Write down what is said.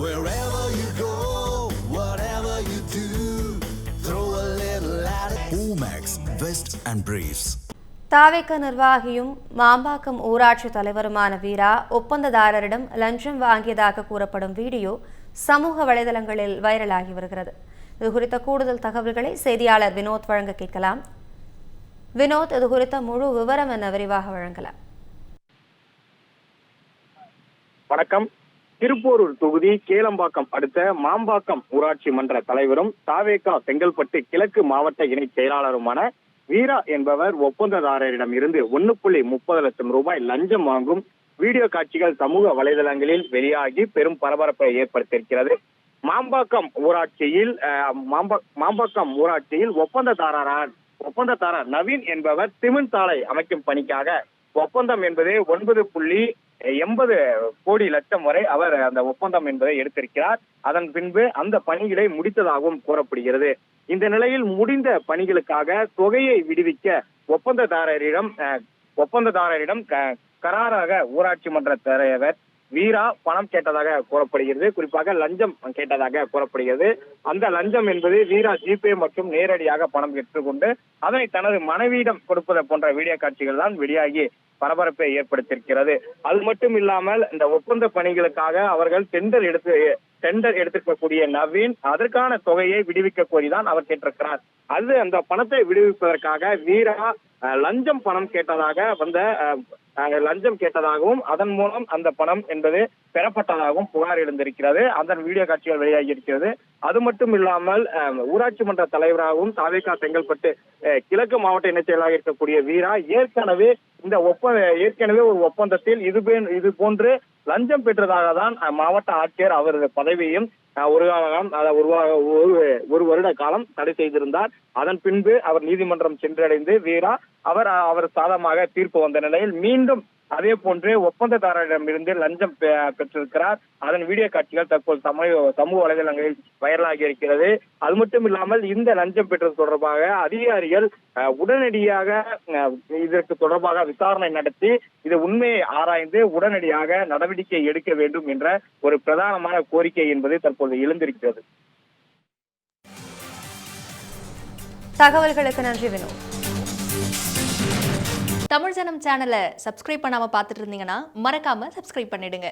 Wherever you go, whatever you do, throw a little at it. Omax, Vest and Briefs. தாவேக நிர்வாகியும் மாம்பாக்கம் ஊராட்சி தலைவருமான வீரா ஒப்பந்ததாரரிடம் லஞ்சம் வாங்கியதாக கூறப்படும் video சமூக வலைதளங்களில் வைரலாகி வருகிறது. இது குறித்த கூடுதல் தகவல்களை செய்தியாளர் வினோத் வழங்க கேட்கலாம். வினோத், இது குறித்த முழு விவரம் என்ன, விரிவாக வழங்கலாம். வணக்கம். திருப்போரூர் தொகுதி கேளம்பாக்கம் அடுத்த மாம்பாக்கம் ஊராட்சி மன்ற தலைவரும் தாவேகா செங்கல்பட்டு கிழக்கு மாவட்ட இணை செயலாளருமான வீரா என்பவர் ஒப்பந்ததாரரிடம் இருந்து 1.30 லட்சம் ரூபாய் லஞ்சம் வாங்கும் வீடியோ காட்சிகள் சமூக வலைதளங்களில் வெளியாகி பெரும் பரபரப்பை ஏற்படுத்தியிருக்கிறது. மாம்பாக்கம் ஊராட்சியில் ஒப்பந்ததாரர் நவீன் என்பவர் சிமெண்ட் சாலை அமைக்கும் பணிக்காக ஒப்பந்தம் என்பது 9.80 கோடி லட்சம் வரை அவர் அந்த ஒப்பந்தம் என்பதை எடுத்திருக்கிறார். அதன் பின்பு அந்த பணிகளை முடித்ததாகவும் கூறப்படுகிறது. இந்த நிலையில் முடிந்த பணிகளுக்காக தொகையை விடுவிக்க ஒப்பந்ததாரரிடம் கராராக ஊராட்சி மன்ற தலைவர் வீரா பணம் கேட்டதாக கூறப்படுகிறது. குறிப்பாக லஞ்சம் கேட்டதாக கூறப்படுகிறது. அந்த லஞ்சம் என்பது வீரா ஜிபே மற்றும் நேரடியாக பணம் பெற்றுக்கொண்டு அதனை தனது மனைவியிடம் கொடுப்பது போன்ற வீடியோ காட்சிகள் தான் வெளியாகி பரபரப்பை ஏற்படுத்தியிருக்கிறது. அது மட்டும் இல்லாமல் இந்த ஒப்பந்த பணிகளுக்காக அவர்கள் டெண்டர் எடுத்திருக்கக்கூடிய நவீன் அதற்கான தொகையை விடுவிக்க கோரிதான் அவர் கேட்டிருக்கிறார். அது அந்த பணத்தை விடுவிப்பதற்காக வீரா லஞ்சம் கேட்டதாகவும் அதன் மூலம் அந்த பணம் என்பது பெறப்பட்டதாகவும் புகார் எழுந்திருக்கிறது. அதன் வீடியோ காட்சிகள் வெளியாகி இருக்கிறது. அது மட்டும் இல்லாமல் ஊராட்சி மன்ற தலைவராகவும் தாவேகா செங்கல்பட்டு கிழக்கு மாவட்ட இணைச் செயலாளராக இருக்கக்கூடிய வீரா ஏற்கனவே ஒரு ஒப்பந்தத்தில் இது போன்று லஞ்சம் பெற்றதாக தான் மாவட்ட ஆட்சியர் அவரது பதவியையும் ஒரு வருட காலம் தடை செய்திருந்தார். அதன் பின்பு அவர் நீதிமன்றம் சென்றடைந்து வீரா அவர் சாதகமாக தீர்ப்பு வந்த நிலையில் மீண்டும் அதே போன்று ஒப்பந்ததாரரிடமிருந்து லஞ்சம் பெற்றிருக்கிறார். அதன் வீடியோ காட்சிகள் தற்போது சமூக வலைதளங்களில் வைரலாகி இருக்கிறது. அது மட்டும் இல்லாமல் இந்த லஞ்சம் பெற்றது தொடர்பாக அதிகாரிகள் உடனடியாக இதற்கு தொடர்பாக விசாரணை நடத்தி இது உண்மையை ஆராய்ந்து உடனடியாக நடவடிக்கை எடுக்க வேண்டும் என்ற ஒரு பிரதானமான கோரிக்கை என்பது தற்போது எழுந்திருக்கிறது. தகவல்களுக்கு நன்றி வினோத். தமிழ் ஜனம் சேனலை சப்ஸ்கிரைப் பண்ணாம பார்த்துட்டு இருந்தீங்கன்னா மறக்காம சப்ஸ்கிரைப் பண்ணிடுங்க.